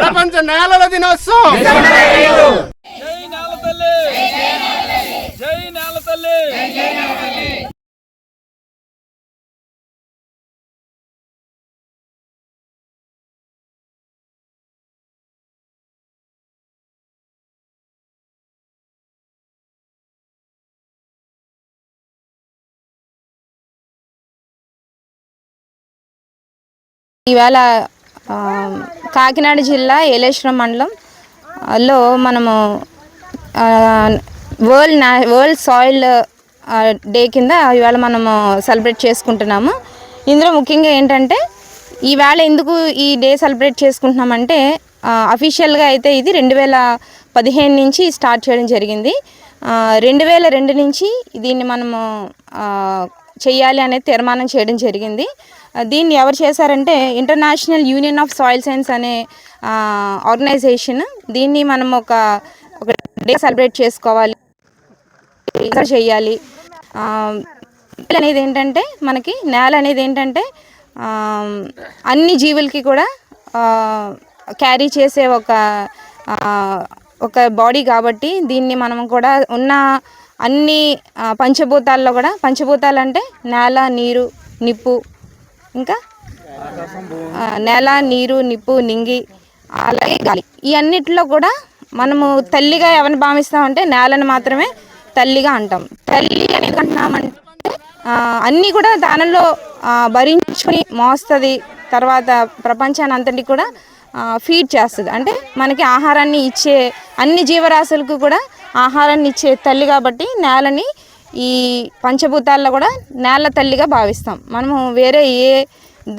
ప్రపంచ నేలల దినోత్సవం. జై నేల తల్లి, జై నేల తల్లి. ఇవాళ కాకినాడ జిల్లా ఏలేశ్వరం మండలంలో మనము వరల్డ్ సాయిల్ డే కింద ఇవాళ మనము సెలబ్రేట్ చేసుకుంటున్నాము. ఇందులో ముఖ్యంగా ఏంటంటే ఈవేళ ఎందుకు ఈ డే సెలబ్రేట్ చేసుకుంటున్నామంటే అఫీషియల్గా అయితే ఇది 2015 నుంచి స్టార్ట్ చేయడం జరిగింది. 2002 నుంచి దీన్ని మనము చేయాలి అనేది తీర్మానం చేయడం జరిగింది. దీన్ని ఎవరు చేశారంటే international union of soil science అనే ఆర్గనైజేషన్. దీన్ని మనం ఒక డే సెలబ్రేట్ చేసుకోవాలి, చేయాలి. అనేది ఏంటంటే మనకి నేల అనేది ఏంటంటే అన్ని జీవులకి కూడా క్యారీ చేసే ఒక బాడీ కాబట్టి దీన్ని మనం కూడా ఉన్న అన్ని పంచభూతాల్లో కూడా, పంచభూతాలు అంటే నేల, నీరు, నిప్పు, ఇంకా నేల, నీరు, నిప్పు, నింగి, అలాగే గాలి, ఈ అన్నిటిలో కూడా మనము తల్లిగా ఎవరిని భావిస్తామంటే నేలను మాత్రమే తల్లిగా అంటాం. తల్లి అనేది అంటున్నామంటే అన్నీ కూడా దానిలో భరించుకుని మోస్తుంది, తర్వాత ప్రపంచాన్ని అంతటి కూడా ఫీడ్ చేస్తుంది. అంటే మనకి ఆహారాన్ని ఇచ్చే అన్ని జీవరాశులకు కూడా ఆహారాన్ని ఇచ్చే తల్లి కాబట్టి నేలని ఈ పంచభూతాల్లో కూడా నేల తల్లిగా భావిస్తాం. మనము వేరే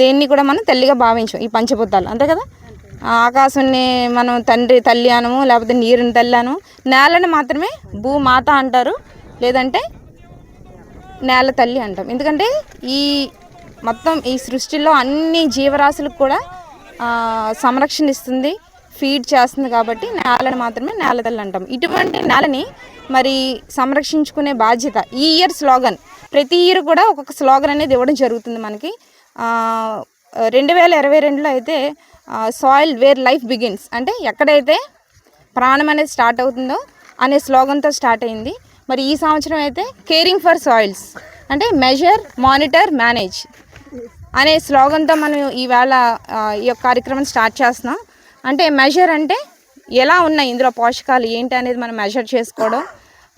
దేన్ని కూడా మనం తల్లిగా భావించాం, ఈ పంచభూతాలు అంతే కదా. ఆకాశాన్ని మనం తల్లి అనము, లేకపోతే నీరుని తల్లి అనము, నేలని మాత్రమే భూమాత అంటారు, లేదంటే నేల తల్లి అంటాం. ఎందుకంటే ఈ మొత్తం ఈ సృష్టిలో అన్ని జీవరాశులకు కూడా సంరక్షణ ఇస్తుంది, ఫీడ్ చేస్తుంది కాబట్టి నేలని మాత్రమే నేల తల్లి అంటాం. ఇటువంటి నేలని మరి సంరక్షించుకునే బాధ్యత ఈ ఇయర్ స్లోగన్, ప్రతి ఇయర్ కూడా ఒక్కొక్క స్లోగన్ అనేది ఇవ్వడం జరుగుతుంది మనకి. 2022లో అయితే సాయిల్ వేర్ లైఫ్ బిగిన్స్, అంటే ఎక్కడైతే ప్రాణం అనేది స్టార్ట్ అవుతుందో అనే స్లోగన్తో స్టార్ట్ అయింది. మరి ఈ సంవత్సరం అయితే కేరింగ్ ఫర్ సాయిల్స్, అంటే మెజర్, మానిటర్, మేనేజ్ అనే స్లోగన్తో మనం ఈవేళ ఈ యొక్క కార్యక్రమం స్టార్ట్ చేస్తున్నాం. అంటే మెజర్ అంటే ఎలా ఉన్నాయి ఇందులో పోషకాలు ఏంటి అనేది మనం మెజర్ చేసుకోవడం,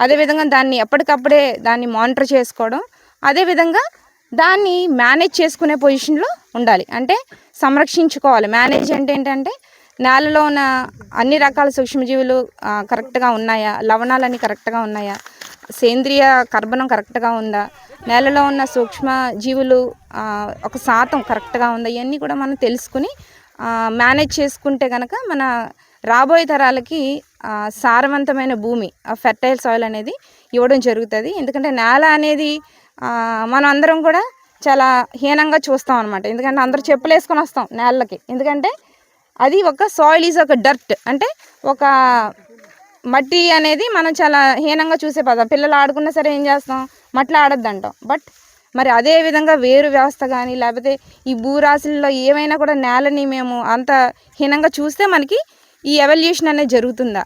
అదేవిధంగా దాన్ని ఎప్పటికప్పుడే దాన్ని మానిటర్ చేసుకోవడం, అదేవిధంగా దాన్ని మేనేజ్ చేసుకునే పొజిషన్లో ఉండాలి, అంటే సంరక్షించుకోవాలి. మేనేజ్ అంటే ఏంటంటే నేలలో ఉన్న అన్ని రకాల సూక్ష్మజీవులు కరెక్ట్గా ఉన్నాయా, లవణాలన్నీ కరెక్ట్గా ఉన్నాయా, సేంద్రియ కర్బనం కరెక్ట్గా ఉందా, నేలలో ఉన్న సూక్ష్మ జీవులు ఒక శాతం కరెక్ట్గా ఉందా, ఇవన్నీ కూడా మనం తెలుసుకుని మేనేజ్ చేసుకుంటే కనుక మన రాబోయే తరాలకి సారవంతమైన భూమి, ఫెర్టైల్ సాయిల్ అనేది ఇవ్వడం జరుగుతుంది. ఎందుకంటే నేల అనేది మనం అందరం కూడా చాలా హీనంగా చూస్తాం అనమాట. ఎందుకంటే అందరూ చెప్పులు వేసుకొని వస్తాం నేలకి, ఎందుకంటే అది ఒక సాయిల్ ఈజ్ ఒక డర్ట్, అంటే ఒక మట్టి అనేది మనం చాలా హీనంగా చూసే పదం. పిల్లలు ఆడుకున్నా సరే ఏం చేస్తాం, మట్టిలో ఆడొద్దు అంటాం. బట్ మరి అదే విధంగా వేరు వ్యవస్థ కానీ లేకపోతే ఈ భూరాశుల్లో ఏమైనా కూడా నేలని మేము అంత హీనంగా చూస్తే మనకి ఈ ఎవల్యూషన్ అనేది జరుగుతుందా,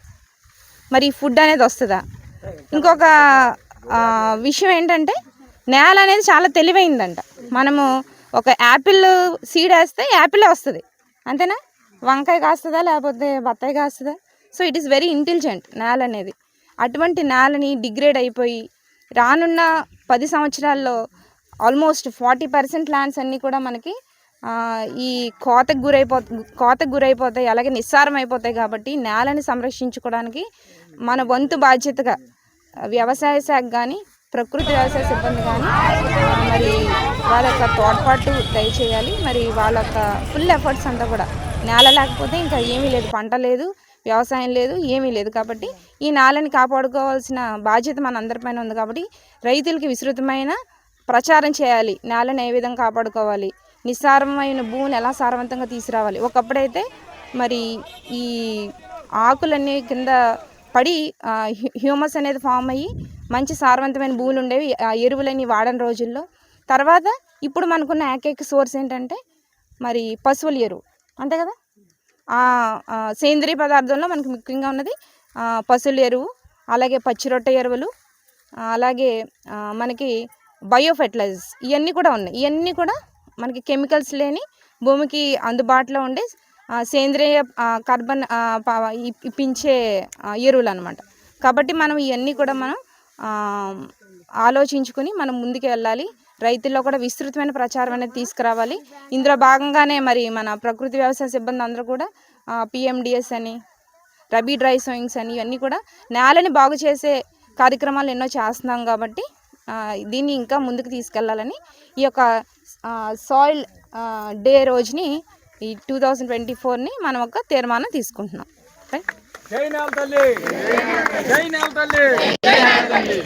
మరి ఫుడ్ అనేది వస్తుందా? ఇంకొక విషయం ఏంటంటే నేల అనేది చాలా తెలివైందంట. మనము ఒక యాపిల్ సీడ్ వేస్తే యాపిలే వస్తుంది, అంతేనా? వంకాయ కాస్తుందా లేకపోతే బత్తాయి కాస్తుందా? So it is very intelligent నేల అనేది. అటువంటి నేలని డిగ్రేడ్ అయిపోయి రానున్న 10 సంవత్సరాల్లో ఆల్మోస్ట్ 40% ల్యాండ్స్ అన్నీ కూడా మనకి ఈ కోతకు గురైపోతాయి, అలాగే నిస్సారం అయిపోతాయి. కాబట్టి నేలని సంరక్షించుకోవడానికి మన వంతు బాధ్యతగా వ్యవసాయ శాఖ కానీ ప్రకృతి వ్యవసాయ సిబ్బంది కానీ మరి వాళ్ళ యొక్క తోడ్పాటు దయచేయాలి. మరి వాళ్ళ యొక్క ఫుల్ ఎఫర్ట్స్ అంతా కూడా, నేల లేకపోతే ఇంకా ఏమీ లేదు, పంట లేదు, వ్యవసాయం లేదు, ఏమీ లేదు. కాబట్టి ఈ నేలని కాపాడుకోవాల్సిన బాధ్యత మన అందరిపైన ఉంది. కాబట్టి రైతులకి విస్తృతమైన ప్రచారం చేయాలి, నేలను ఏ విధంగా కాపాడుకోవాలి, నిస్సారమైన భూమిని ఎలా సారవంతంగా తీసుకురావాలి. ఒకప్పుడైతే మరి ఈ ఆకులన్నీ కింద పడి హ్యూమస్ అనేది ఫామ్ అయ్యి మంచి సారవంతమైన భూములు ఉండేవి, ఎరువులన్నీ వాడని రోజుల్లో. తర్వాత ఇప్పుడు మనకున్న ఏకైక సోర్స్ ఏంటంటే మరి పశువుల ఎరువు, అంతే కదా. సేంద్రియ పదార్థంలో మనకి ముఖ్యంగా ఉన్నది పశువుల ఎరువు, అలాగే పచ్చి రొట్టె ఎరువులు, అలాగే మనకి బయో ఫెర్టిలైజర్స్ ఇవన్నీ కూడా ఉన్నాయి. ఇవన్నీ కూడా మనకి కెమికల్స్ లేని భూమికి అందుబాటులో ఉండే సేంద్రియ కార్బన్ ఇప్పించే ఎరువులు అనమాట. కాబట్టి మనం ఇవన్నీ కూడా మనం ఆలోచించుకుని మనం ముందుకు వెళ్ళాలి. రైతుల్లో కూడా విస్తృతమైన ప్రచారం అనేది తీసుకురావాలి. ఇందులో భాగంగానే మరి మన ప్రకృతి వ్యవసాయ సిబ్బంది అందరూ కూడా PMDS అని, రబీ డ్రై సోయింగ్స్ అని ఇవన్నీ కూడా నేలని బాగు చేసే కార్యక్రమాలు ఎన్నో చేస్తున్నాం. కాబట్టి దీన్ని ఇంకా ముందుకు తీసుకెళ్లాలని ఈ యొక్క సాయిల్ డే రోజుని ఈ 2024ని మనం ఒక తీర్మానం తీసుకుంటున్నాం. జై నేల తల్లి, జై నేల తల్లి.